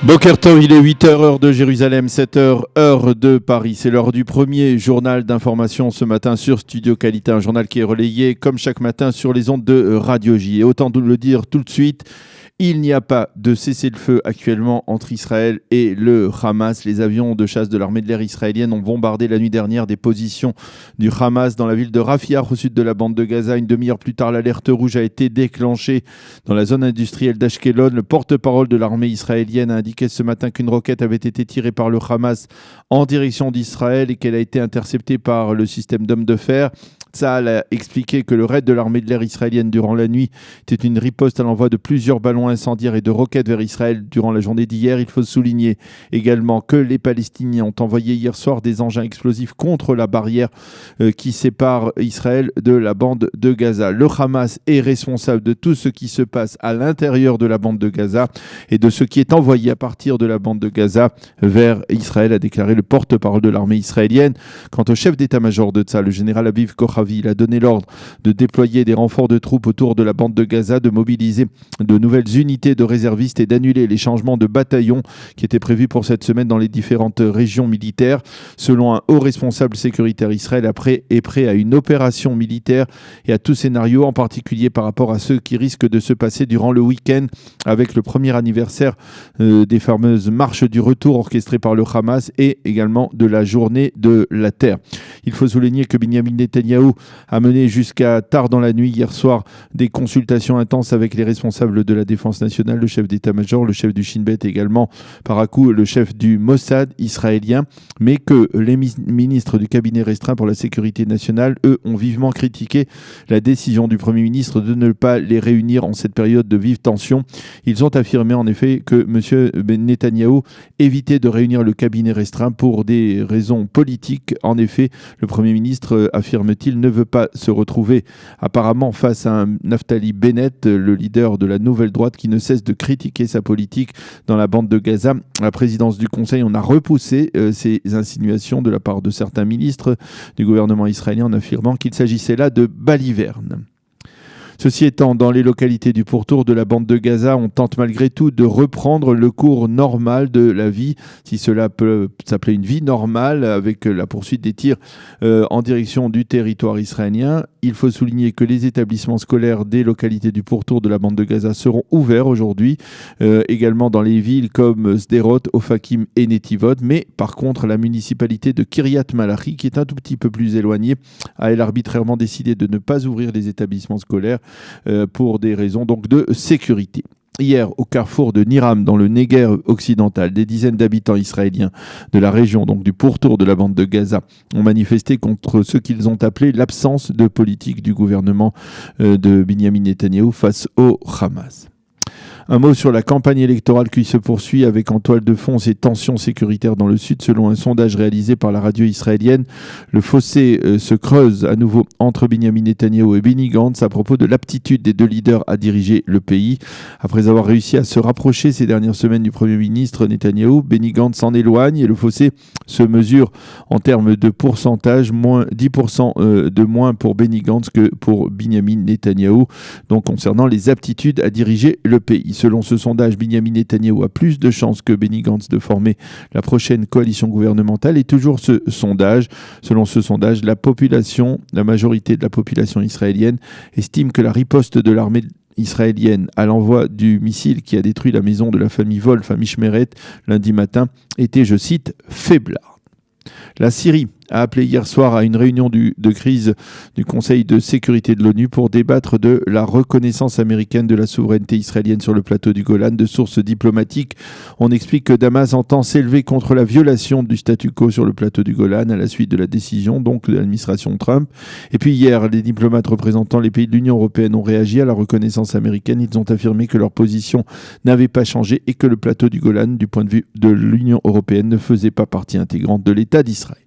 Boker Tov, il est 8h heure de Jérusalem, 7h heure de Paris. C'est l'heure du premier journal d'information ce matin sur Studio Qualité, un journal qui est relayé comme chaque matin sur les ondes de Radio J. Et autant de le dire tout de suite, il n'y a pas de cessez-le-feu actuellement entre Israël et le Hamas. Les avions de chasse de l'armée de l'air israélienne ont bombardé la nuit dernière des positions du Hamas dans la ville de Rafah, au sud de la bande de Gaza. Une demi-heure plus tard, l'alerte rouge a été déclenchée dans la zone industrielle d'Ashkelon. Le porte-parole de l'armée israélienne a indiqué ce matin qu'une roquette avait été tirée par le Hamas en direction d'Israël et qu'elle a été interceptée par le système d'hommes de fer. Tsahal a expliqué que le raid de l'armée de l'air israélienne durant la nuit était une riposte à l'envoi de plusieurs ballons incendiaires et de roquettes vers Israël durant la journée d'hier. Il faut souligner également que les Palestiniens ont envoyé hier soir des engins explosifs contre la barrière qui sépare Israël de la bande de Gaza. Le Hamas est responsable de tout ce qui se passe à l'intérieur de la bande de Gaza et de ce qui est envoyé à partir de la bande de Gaza vers Israël, a déclaré le porte-parole de l'armée israélienne. Quant au chef d'état-major de Tsahal, le général Aviv Kochavi, il a donné l'ordre de déployer des renforts de troupes autour de la bande de Gaza, de mobiliser de nouvelles unités de réservistes et d'annuler les changements de bataillons qui étaient prévus pour cette semaine dans les différentes régions militaires. Selon un haut responsable sécuritaire, Israël est prêt à une opération militaire et à tout scénario, en particulier par rapport à ceux qui risquent de se passer durant le week-end avec le premier anniversaire des fameuses marches du retour orchestrées par le Hamas et également de la journée de la terre. Il faut souligner que Benyamin Netanyahou a mené jusqu'à tard dans la nuit hier soir des consultations intenses avec les responsables de la défense nationale, le chef d'état-major, le chef du Shin Bet également, par à coup le chef du Mossad israélien, mais que les ministres du cabinet restreint pour la sécurité nationale, eux, ont vivement critiqué la décision du Premier ministre de ne pas les réunir en cette période de vive tension. Ils ont affirmé en effet que M. Netanyahou évitait de réunir le cabinet restreint pour des raisons politiques. En effet, le Premier ministre, affirme-t-il, ne veut pas se retrouver apparemment face à un Naftali Bennett, le leader de la nouvelle droite qui ne cesse de critiquer sa politique dans la bande de Gaza. À la présidence du Conseil, on a repoussé ces insinuations de la part de certains ministres du gouvernement israélien en affirmant qu'il s'agissait là de balivernes. Ceci étant, dans les localités du pourtour de la bande de Gaza, on tente malgré tout de reprendre le cours normal de la vie, si cela peut s'appeler une vie normale, avec la poursuite des tirs en direction du territoire israélien. Il faut souligner que les établissements scolaires des localités du pourtour de la bande de Gaza seront ouverts aujourd'hui, également dans les villes comme Sderot, Ofakim et Netivot. Mais par contre, la municipalité de Kiryat Malachi, qui est un tout petit peu plus éloignée, a elle arbitrairement décidé de ne pas ouvrir les établissements scolaires pour des raisons donc de sécurité. Hier, au carrefour de Niram, dans le Neguev occidental, des dizaines d'habitants israéliens de la région, donc du pourtour de la bande de Gaza, ont manifesté contre ce qu'ils ont appelé l'absence de politique du gouvernement de Benyamin Netanyahou face au Hamas. Un mot sur la campagne électorale qui se poursuit avec en toile de fond ces tensions sécuritaires dans le sud. Selon un sondage réalisé par la radio israélienne, le fossé se creuse à nouveau entre Benyamin Netanyahou et Benny Gantz à propos de l'aptitude des deux leaders à diriger le pays. Après avoir réussi à se rapprocher ces dernières semaines du Premier ministre Netanyahou, Benny Gantz s'en éloigne et le fossé se mesure en termes de pourcentage, moins 10% de moins pour Benny Gantz que pour Benyamin Netanyahou, donc concernant les aptitudes à diriger le pays. Selon ce sondage, Benyamin Netanyahou a plus de chances que Benny Gantz de former la prochaine coalition gouvernementale. Et toujours selon ce sondage, la majorité de la population israélienne estime que la riposte de l'armée israélienne à l'envoi du missile qui a détruit la maison de la famille Wolf à Mishmeret lundi matin était, je cite, faiblarde. La Syrie a appelé hier soir à une réunion de crise du Conseil de sécurité de l'ONU pour débattre de la reconnaissance américaine de la souveraineté israélienne sur le plateau du Golan. De sources diplomatiques, on explique que Damas entend s'élever contre la violation du statu quo sur le plateau du Golan à la suite de la décision donc de l'administration Trump. Et puis hier, les diplomates représentant les pays de l'Union européenne ont réagi à la reconnaissance américaine. Ils ont affirmé que leur position n'avait pas changé et que le plateau du Golan, du point de vue de l'Union européenne, ne faisait pas partie intégrante de l'État d'Israël.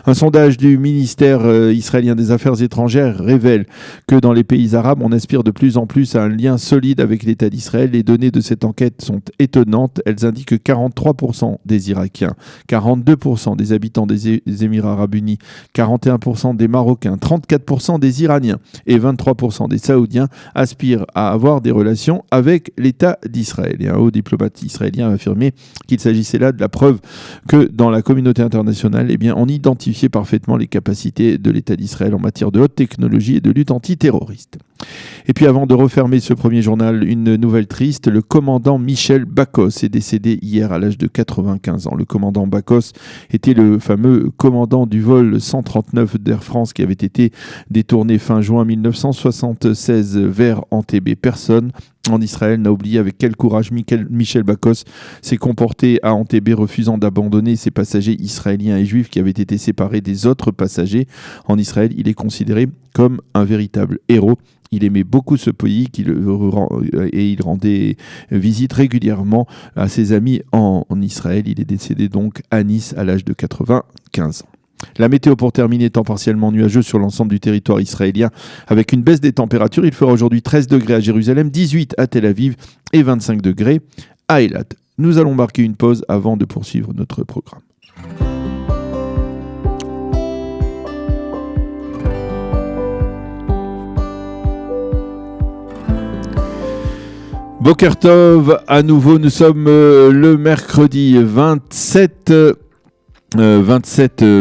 Un sondage du ministère israélien des Affaires étrangères révèle que dans les pays arabes, on aspire de plus en plus à un lien solide avec l'État d'Israël. Les données de cette enquête sont étonnantes. Elles indiquent que 43% des Irakiens, 42% des habitants des Émirats arabes unis, 41% des Marocains, 34% des Iraniens et 23% des Saoudiens aspirent à avoir des relations avec l'État d'Israël. Et un haut diplomate israélien a affirmé qu'il s'agissait là de la preuve que dans la communauté internationale, on identifiait parfaitement les capacités de l'État d'Israël en matière de haute technologie et de lutte antiterroriste. Et puis avant de refermer ce premier journal, une nouvelle triste, le commandant Michel Bakos est décédé hier à l'âge de 95 ans. Le commandant Bakos était le fameux commandant du vol 139 d'Air France qui avait été détourné fin juin 1976 vers Entebbe. Personne en Israël n'a oublié avec quel courage Michel Bakos s'est comporté à Entebbe, refusant d'abandonner ses passagers israéliens et juifs qui avaient été séparés des autres passagers. En Israël, il est considéré comme un véritable héros. Il aimait beaucoup ce pays et il rendait visite régulièrement à ses amis en Israël. Il est décédé donc à Nice à l'âge de 95 ans. La météo pour terminer étant partiellement nuageuse sur l'ensemble du territoire israélien avec une baisse des températures. Il fera aujourd'hui 13 degrés à Jérusalem, 18 à Tel Aviv et 25 degrés à Eilat. Nous allons marquer une pause avant de poursuivre notre programme. Boker Tov, à nouveau, nous sommes le mercredi 27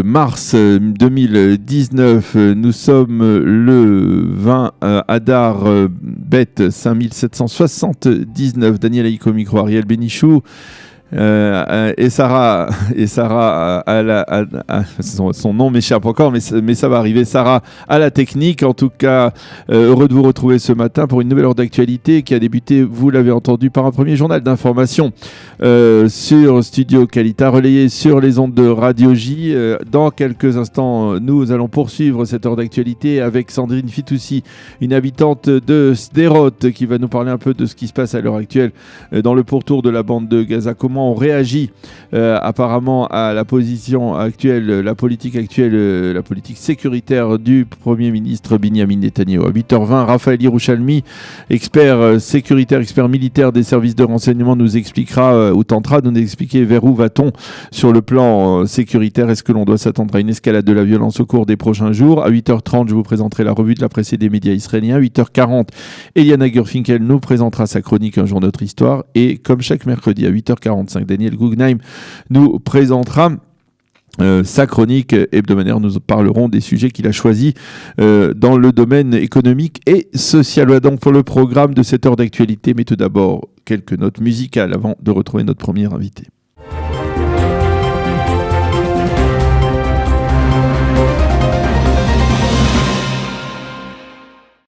mars 2019, nous sommes le 20 Adar Bet 5779. Daniel Aïko micro, Ariel Benichou et Sarah son nom m'échappe encore, mais ça va arriver. Sarah à la technique. En tout cas, heureux de vous retrouver ce matin pour une nouvelle heure d'actualité qui a débuté, vous l'avez entendu, par un premier journal d'information sur Studio Kalita, relayé sur les ondes de Radio J. Dans quelques instants, nous allons poursuivre cette heure d'actualité avec Sandrine Fitoussi, une habitante de Sderot, qui va nous parler un peu de ce qui se passe à l'heure actuelle dans le pourtour de la bande de Gaza. Comment on réagit apparemment à la position actuelle, la politique sécuritaire du Premier ministre Binyamin Netanyahu. À 8h20, Raphaël Yerushalmi, expert sécuritaire, expert militaire des services de renseignement, nous expliquera ou tentera de nous expliquer vers où va-t-on sur le plan sécuritaire. Est-ce que l'on doit s'attendre à une escalade de la violence au cours des prochains jours? À 8h30, je vous présenterai la revue de la presse et des médias israéliens. À 8h40, Eliana Gerfinkel nous présentera sa chronique Un jour notre histoire. Et comme chaque mercredi à 8h45, Daniel Guggenheim nous présentera sa chronique hebdomadaire. Nous parlerons des sujets qu'il a choisis dans le domaine économique et social. Voilà donc pour le programme de cette heure d'actualité. Mais tout d'abord, quelques notes musicales avant de retrouver notre premier invité.